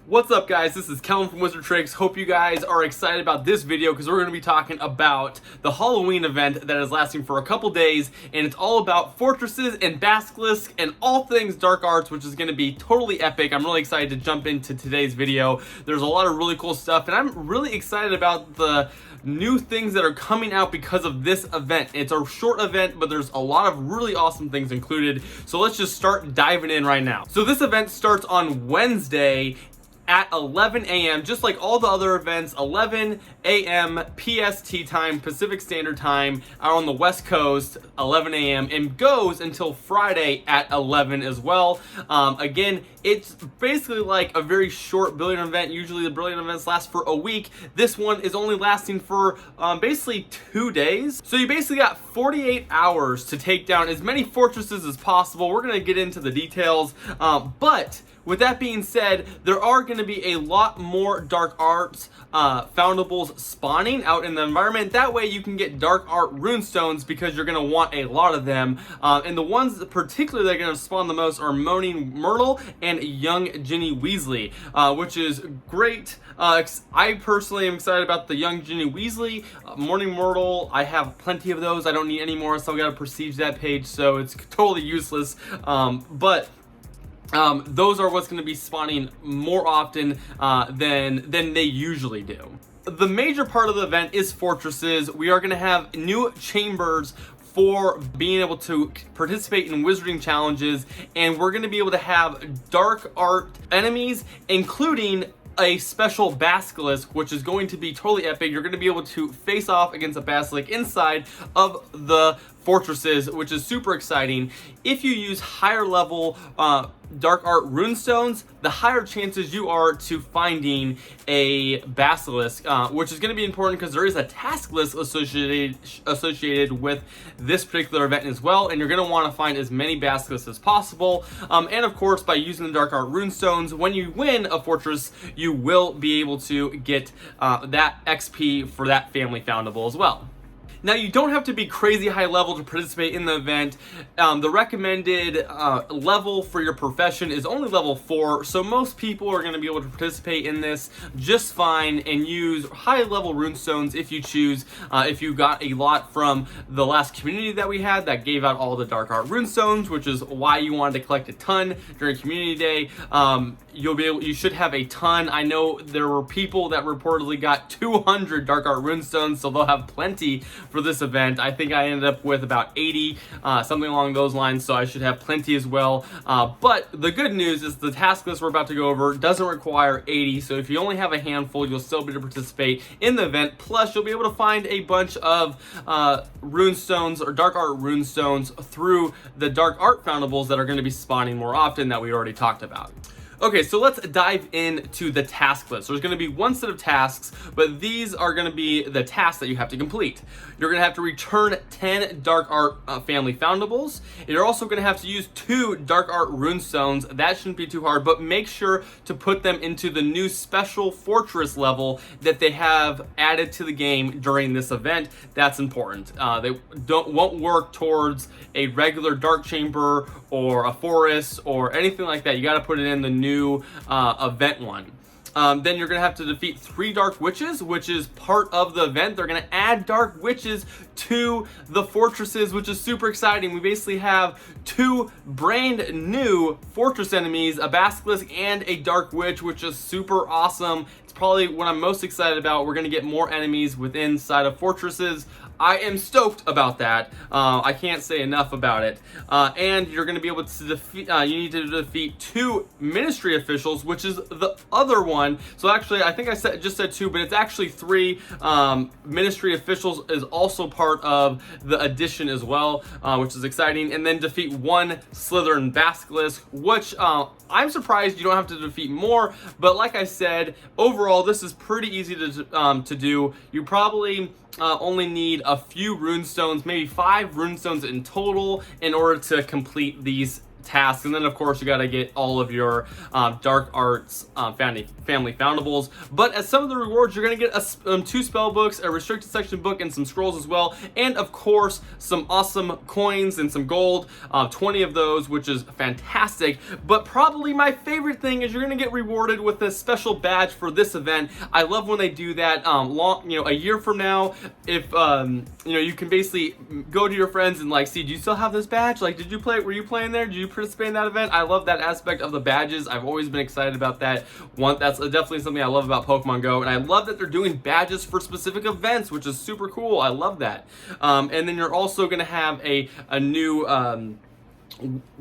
What's up, guys? This is Kellen from Wizard Tricks. Hope you guys are excited about this video because we're going to be talking about the Halloween event that is lasting for a couple days, and it's all about fortresses and Basilisk and all things dark arts, which is going to be totally epic. I'm really excited to jump into today's video. There's a lot of really cool stuff, and I'm really excited about the new things that are coming out because of this event. It's a short event, but there's a lot of really awesome things included. So let's just start diving in right now. So this event starts on Wednesday at 11 a.m. just like all the other events, 11 a.m. PST time, Pacific Standard Time, out on the West Coast, 11 a.m. and goes until Friday at 11 as well. Again, it's basically like a very short Brilliant event. Usually the Brilliant events last for a week. This one is only lasting for basically 2 days. So you basically got 48 hours to take down as many fortresses as possible. We're gonna get into the details, but with that being said, there are going to be a lot more dark arts foundables spawning out in the environment. That way you can get dark art runestones because you're going to want a lot of them. And the ones particularly that are going to spawn the most are Moaning Myrtle and Young Ginny Weasley, which is great. I personally am excited about the Young Ginny Weasley. Moaning Myrtle, I have plenty of those. I don't need any more, so I got to prestige that page, so it's totally useless. Those are what's going to be spawning more often than they usually do. The major part of the event is fortresses. We are going to have new chambers for being able to participate in wizarding challenges, and we're going to be able to have dark art enemies, including a special Basilisk, which is going to be totally epic. You're going to be able to face off against a Basilisk inside of the fortresses, which is super exciting. If you use higher level dark art runestones, the higher chances you are to finding a Basilisk, which is going to be important because there is a task list associated with this particular event as well, and you're going to want to find as many Basilisks as possible. And of course, by using the dark art runestones, when you win a fortress, you will be able to get that XP for that family foundable as well. Now, you don't have to be crazy high level to participate in the event. The recommended level for your profession is only level 4, so most people are going to be able to participate in this just fine and use high level runestones if you choose. If you got a lot from the last community that we had that gave out all the dark art runestones, which is why you wanted to collect a ton during community day, you should have a ton. I know there were people that reportedly got 200 dark art runestones, so they'll have plenty for this event. I think I ended up with about 80, something along those lines, so I should have plenty as well. But the good news is the task list we're about to go over doesn't require 80, so if you only have a handful, you'll still be able to participate in the event. Plus, you'll be able to find a bunch of runestones or dark art runestones through the dark art foundables that are going to be spawning more often that we already talked about. Okay, so let's dive into the task list. There's going to be one set of tasks, but these are going to be the tasks that you have to complete. You're going to have to return 10 dark art family foundables. You're also going to have to use 2 dark art runestones. That shouldn't be too hard, but make sure to put them into the new special fortress level that they have added to the game during this event. That's important. They won't work towards a regular dark chamber or a forest or anything like that. You got to put it in the new event one. Then you're going to have to defeat 3 dark witches, which is part of the event. They're going to add dark witches to the fortresses, which is super exciting. We basically have 2 brand new fortress enemies, a Basilisk and a dark witch, which is super awesome. It's probably what I'm most excited about. We're going to get more enemies within side of fortresses. I am stoked about that. I can't say enough about it. And you're going to be able to defeat, you need to defeat 2 ministry officials, which is the other one. So actually, I think I just said 2, but it's actually 3. Ministry officials is also part of the addition as well, which is exciting. And then defeat 1 Slytherin Basilisk, which I'm surprised you don't have to defeat more. But like I said, overall, this is pretty easy to do. You probably only need a few runestones, maybe 5 runestones in total, in order to complete these tasks, and then of course you got to get all of your dark arts family foundables. But as some of the rewards, you're going to get 2 spell books, a restricted section book, and some scrolls as well, and of course some awesome coins and some gold, 20 of those, which is fantastic. But probably my favorite thing is you're going to get rewarded with a special badge for this event. I love when they do that. A year from now, if you can basically go to your friends and like, see, do you still have this badge? Like, were you playing there? Did you participate in that event? I love that aspect of the badges. I've always been excited about that. That's definitely something I love about Pokemon Go, and I love that they're doing badges for specific events, which is super cool. I love that. And then you're also going to have a new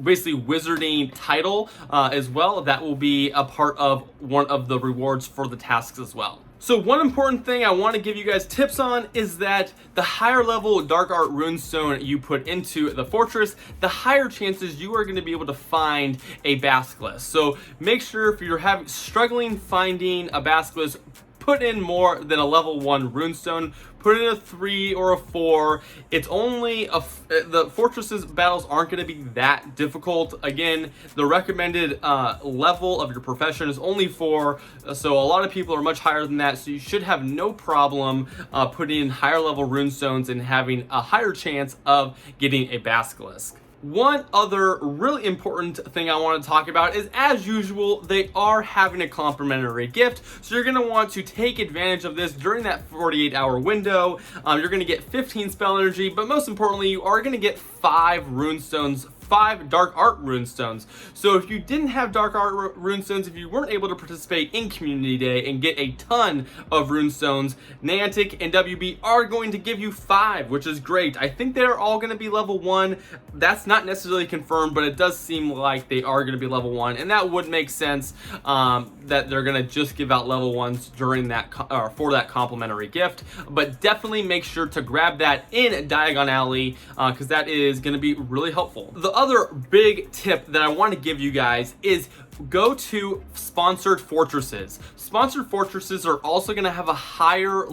basically wizarding title as well. That will be a part of one of the rewards for the tasks as well. So one important thing I want to give you guys tips on is that the higher level dark art runestone you put into the fortress, the higher chances you are going to be able to find a Basilisk. So make sure if you're struggling finding a Basilisk, put in more than a level 1 runestone. Put in a 3 or a 4. It's only the fortresses battles aren't going to be that difficult. Again, the recommended level of your profession is only 4, so a lot of people are much higher than that, so you should have no problem putting in higher level runestones and having a higher chance of getting a Basilisk. One other really important thing I want to talk about is, as usual, they are having a complimentary gift, so you're going to want to take advantage of this during that 48-hour window. You're going to get 15 spell energy, but most importantly, you are going to get 5 runestones, 5 dark art runestones. So if you didn't have dark art runestones, if you weren't able to participate in Community Day and get a ton of runestones, Niantic and WB are going to give you 5, which is great. I think they're all going to be level 1. That's not necessarily confirmed, but it does seem like they are going to be level 1, and that would make sense that they're going to just give out level 1s during that for that complimentary gift. But definitely make sure to grab that in Diagon Alley because that is going to be really helpful. The other big tip that I want to give you guys is go to sponsored fortresses. Sponsored fortresses are also going to have a higher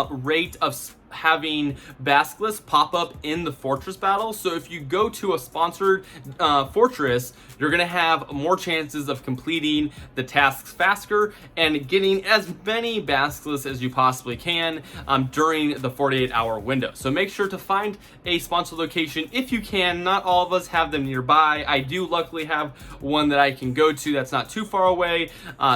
rate of having Basilisk pop up in the fortress battle. So if you go to a sponsored fortress, you're going to have more chances of completing the tasks faster and getting as many Basilisks as you possibly can during the 48-hour window. So make sure to find a sponsored location if you can. Not all of us have them nearby. I do luckily have one that I can go to that's not too far away,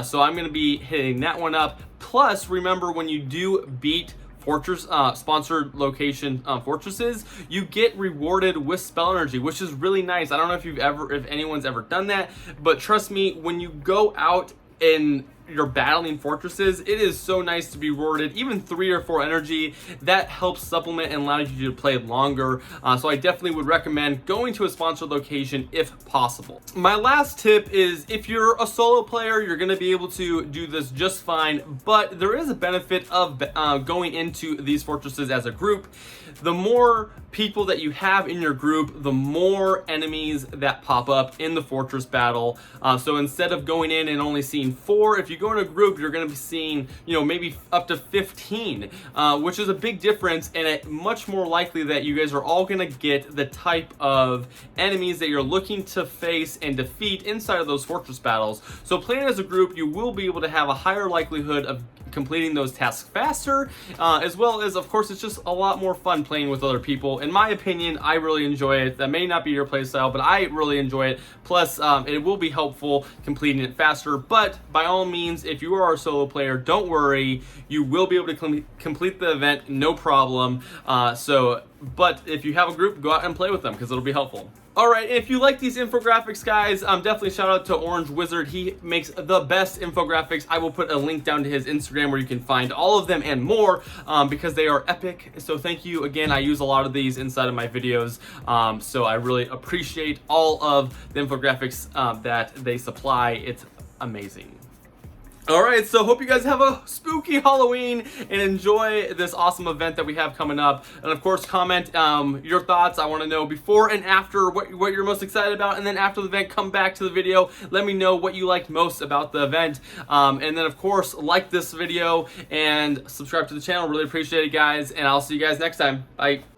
so I'm going to be hitting that one up. Plus, remember, when you do beat fortress sponsored location fortresses, you get rewarded with spell energy, which is really nice. I don't know if anyone's ever done that, but trust me, when you go out and you're battling fortresses, it is so nice to be rewarded. Even 3 or 4 energy, that helps supplement and allows you to play longer. So I definitely would recommend going to a sponsored location if possible. My last tip is, if you're a solo player, you're going to be able to do this just fine, but there is a benefit of going into these fortresses as a group. The more people that you have in your group, the more enemies that pop up in the fortress battle. So instead of going in and only seeing 4, if you go in a group, you're going to be seeing, maybe up to 15, which is a big difference, and it much more likely that you guys are all going to get the type of enemies that you're looking to face and defeat inside of those fortress battles. So playing as a group, you will be able to have a higher likelihood of completing those tasks faster, as well as, of course, it's just a lot more fun playing with other people. In my opinion, I really enjoy it. That may not be your playstyle, but I really enjoy it. Plus, it will be helpful completing it faster. But by all means, if you are a solo player, don't worry. You will be able to complete the event, no problem. But if you have a group, go out and play with them because it'll be helpful. Alright, if you like these infographics, guys, definitely shout out to Orange Wizard. He makes the best infographics. I will put a link down to his Instagram where you can find all of them and more because they are epic. So thank you again. I use a lot of these inside of my videos, so I really appreciate all of the infographics that they supply. It's amazing. Alright, so hope you guys have a spooky Halloween and enjoy this awesome event that we have coming up. And of course, comment your thoughts. I want to know before and after what you're most excited about. And then after the event, come back to the video. Let me know what you liked most about the event. And then, of course, like this video and subscribe to the channel. Really appreciate it, guys. And I'll see you guys next time. Bye.